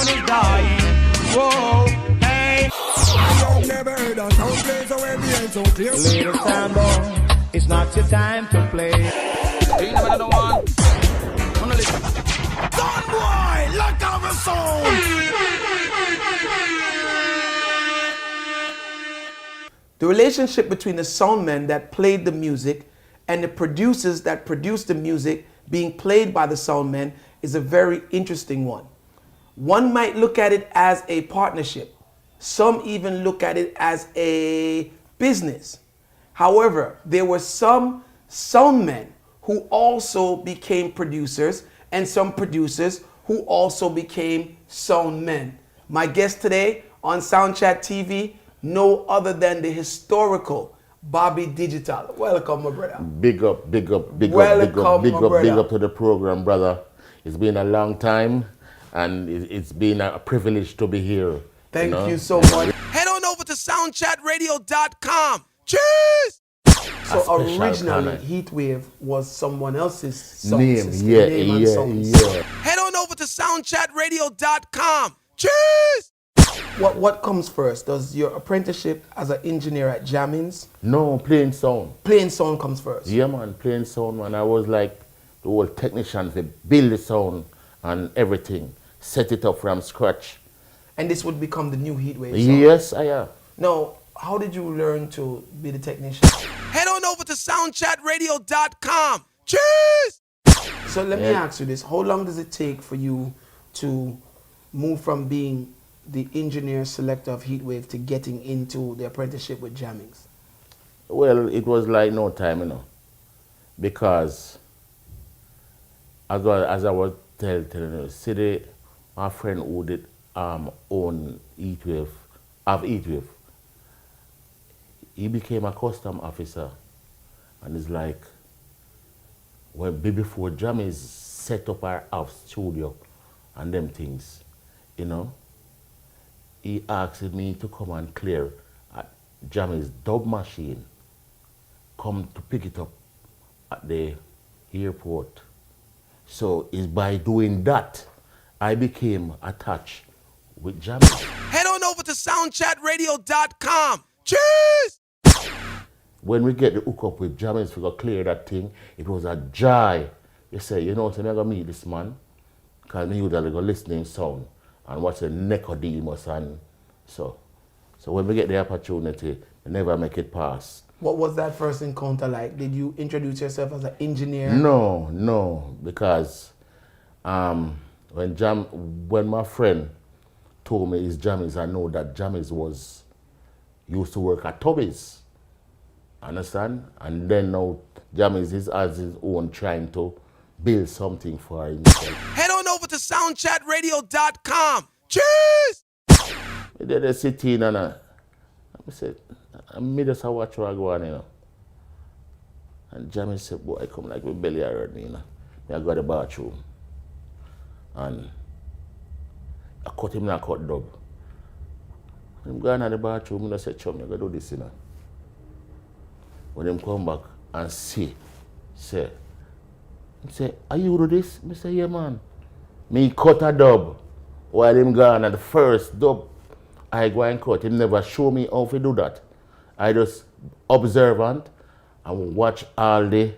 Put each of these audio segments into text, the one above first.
sound is dying. Whoa, hey. I've never heard a sound play so heavy and so clear. Little sound boy, it's not your time to play. Ain't nobody don't want. Wanna listen? Sound boy, lock out the sound. The relationship between the soundmen that played the music and the producers that produced the music being played by the soundmen is a very interesting one. One might look at it as a partnership. Some even look at it as a business. However, there were some soundmen who also became producers and some producers who also became soundmen. My guest today on Soundchat TV, no other than the historical Bobby Digital. Welcome, my brother. Big up, big up, big Welcome, up, big up, my big up, brother. big up to the program, brother. It's been a long time, and it's been a privilege to be here. Thank you so Yeah. much. Head on over to soundchatradio.com. Cheers! So special originally, honor. Heatwave was someone else's song Name, system, yeah, name and yeah, songs. yeah. Head on over to soundchatradio.com. Cheers! What comes first? Does your apprenticeship as an engineer at Jammins, No, playing sound. playing sound comes first? Yeah, man, playing sound, man. I was like the whole technician to build the sound and everything, set it up from scratch. And this would become the new Heatwave song? Yes, I am. Now, how did you learn to be the technician? Head on over to soundchatradio.com. Cheers! So let me Yeah. ask you this. How long does it take for you to move from being the engineer selector of Heatwave to getting into the apprenticeship with Jammings? Well, it was like no time, because as I was telling you, see my friend who did own Heatwave, he became a custom officer, and it's like before Jammys set up our house studio and them things, he asked me to come and clear Jammy's dub machine, come to pick it up at the airport. So it's by doing that, I became attached with Jammy. Head on over to soundchatradio.com. Cheers! When we get the hook up with Jammy's, we got clear that thing, it was a joy. You say, so I'm going to meet this man, because I knew that I go listening sound and watch the Nicodemus, and so when we get the opportunity, we never make it pass. What was that first encounter like? Did you introduce yourself as an engineer? No, because when my friend told me it's Jammys, I know that Jammys used to work at Tubby's. Understand? And then now Jammys is as his own trying to build something for himself. Head on over to soundchatradio.com. Cheers! I did a sitting and I said, I just watch what I go on, And Jammy said, boy, I come like my belly hurt me, I go to the bathroom. And I cut him in a cut dub. I'm going to the bathroom and I said, chum, you gotta do this, When him come back and say, are you do this? I say, yeah, man. Me cut a dub while him gone at the first dub. I go and cut. Him never show me how to do that. I just observant and watch all the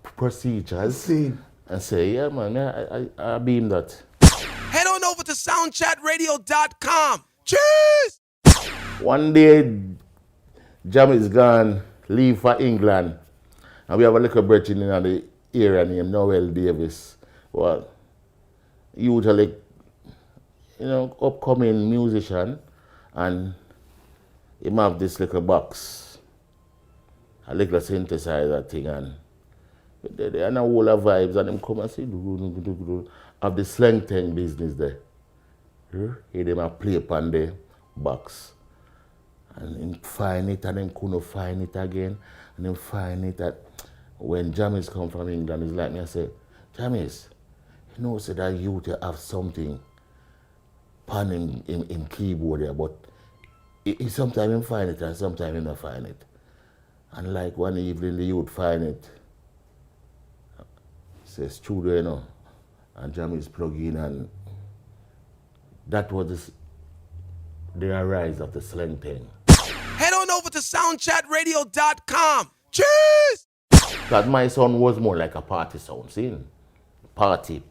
procedures and say, yeah, man, I beam that. Head on over to soundchatradio.com. Cheers! One day, Jam is gone, leave for England, and we have a little brethren in the area named Noel Davis. Well, usually, upcoming musician, and he have this little box, a little synthesizer thing, and they are a whole of vibes, and them come and say, have the slang thing business there. Hear them a play upon the box. And him find it, and then couldn't find it again, and then find it that when Jammys come from England, it's like me, I say, Jammys, say that you to have something pan in keyboard there, but sometimes him find it and sometimes him not find it. And like one evening the youth find it, say studio, and Jammys plug in and that was the rise of the slang thing. Head on over to soundchatradio.com. Cheers! Because my sound was more like a party sound, see? Party.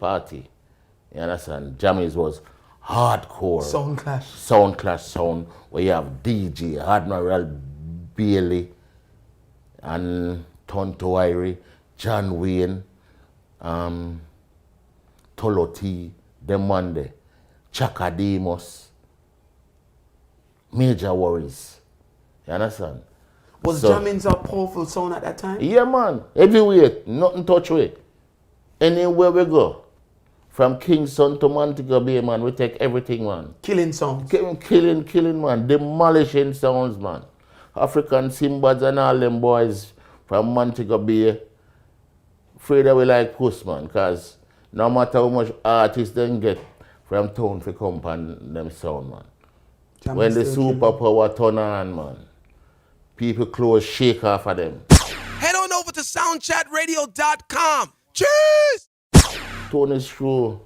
You understand? Jammies was hardcore. Sound clash sound, where you have DJ, Admiral Bailey, and Tonto Irie, John Wayne, Toloti, them one day, Chakademos, Major Worries. You understand? Was jammings a powerful sound at that time? Yeah, man. Everywhere, nothing touch with. Anywhere we go. From Kingston to Montego Bay, man, we take everything, man. Killing songs. Killing, man. Demolishing sounds, man. African Simbas and all them boys from Montego Bay. Afraid that we like puss, man, because no matter how much artists they get from town for come on them sound, man. Jamming When the still superpower turn on, man, people clothes shake off of them. Head on over to soundchatradio.com. Cheers! Tony's true.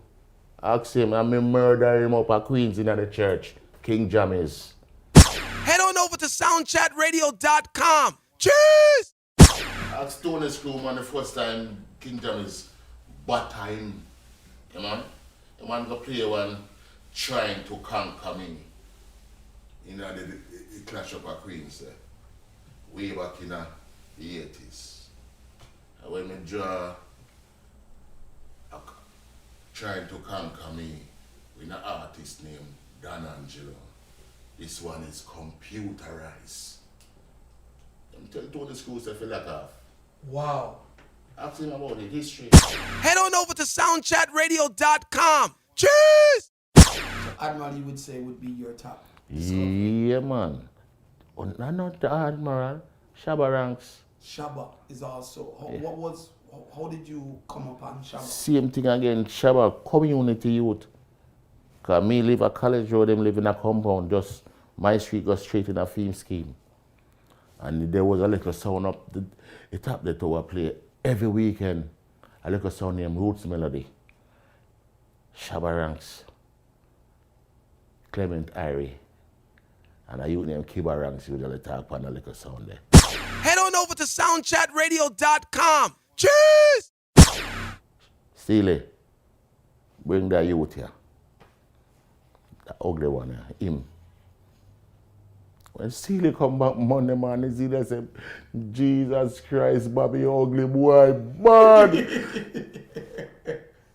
Ask him, I may murder him up at Queens in the church. King Jammies. Head on over to soundchatradio.com. Cheers! Ask Tony's crew, man, the first time King Jammies butter him. You man? The man go play one trying to conquer me. You know, the clash up at Queens there. Way back in the 80s. And when I draw trying to conquer me with an artist named Dan Angelo. This one is computerized. I'm telling Tony Schools if you like off. Wow. Ask him about the history. Head on over to soundchatradio.com. Cheers! So Admiral, you would say, would be your top discovery. Yeah, man. Oh, not the Admiral. Shabba Ranks. Shabba is also. How did you come upon Shabba? Same thing again. Shabba, community youth. Because me live a college road, them live in a compound. Just my street goes straight in a film scheme. And there was a little sound up the top there to play every weekend. A little sound named Roots Melody. Shabba Ranks. Clement Irie. And a youth named Kiba Ranks usually talk on a little sound there. Head on over to soundchatradio.com. Cheers! Steely, bring that youth here. The ugly one here, him. When Steely come back Monday, man, he see that say, Jesus Christ, Bobby, you ugly boy, bad.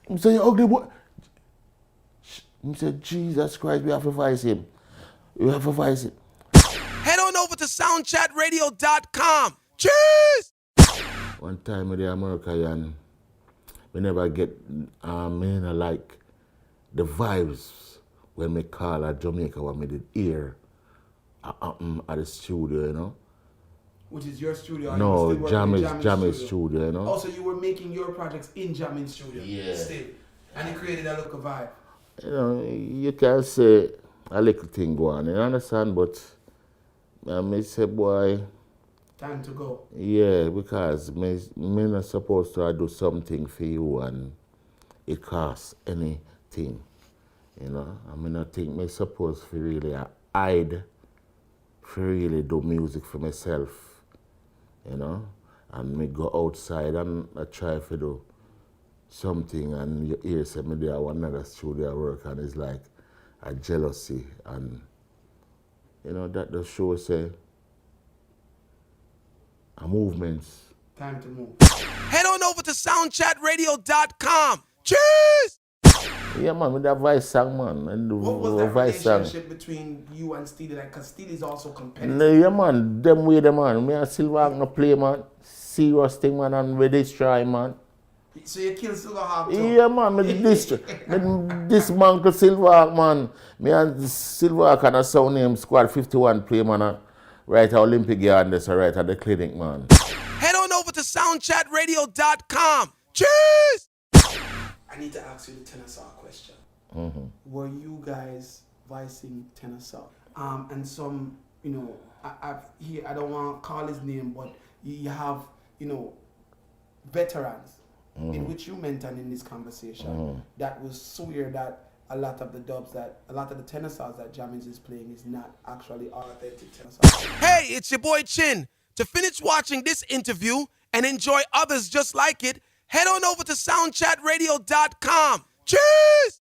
I'm saying, ugly boy. He said, Jesus Christ, we have to fight him. We have to fight him. Head on over to soundchatradio.com. Cheers! One time with the American, we never get, like the vibes when we call at Jamaica when we did hear at the studio, you know. Which is your studio? No, you still working in Jammies studio, you know. Also, you were making your projects in Jammin studio. Yeah. Still. And it created a look of vibe. You know, you can say a little thing go on, you understand, but I say, boy, time to go. Yeah, because me not supposed to do something for you and it costs anything. You know, I mean, I think me supposed to really hide, to really do music for myself, you know, and me go outside and I try to do something and you hear say me there another studio work and it's like a jealousy and, you know, that the show say, movements. Time to move. Head on over to soundchatradio.com. Cheers! Yeah, man, with that voice song, man. And the What was that voice song. relationship between you and Steely? Like, because Steely is also competitive. No, yeah, man, them way, man. Me and Silverhawk no play, man. Serious thing, man, and we destroy, man. So you kill Silverhawk too? Yeah, man, me destroy. Me dismantle Silverhawk, man. Me and Silverhawk and a sound name Squad 51 play, man. Right at Olympic Garden, so right at the clinic, man. Head on over to soundchatradio.com. Cheers! I need to ask you the tenor saw question. Mm-hmm. Were you guys voicing tenor saw? And some, you know, I don't want to call his name, but you have, you know, veterans in which you mentioned in this conversation that will swear that a lot of the tenor sounds that Jammins is playing is not actually authentic tenor sounds. Hey, it's your boy Chin. To finish watching this interview and enjoy others just like it, head on over to soundchatradio.com. Cheers!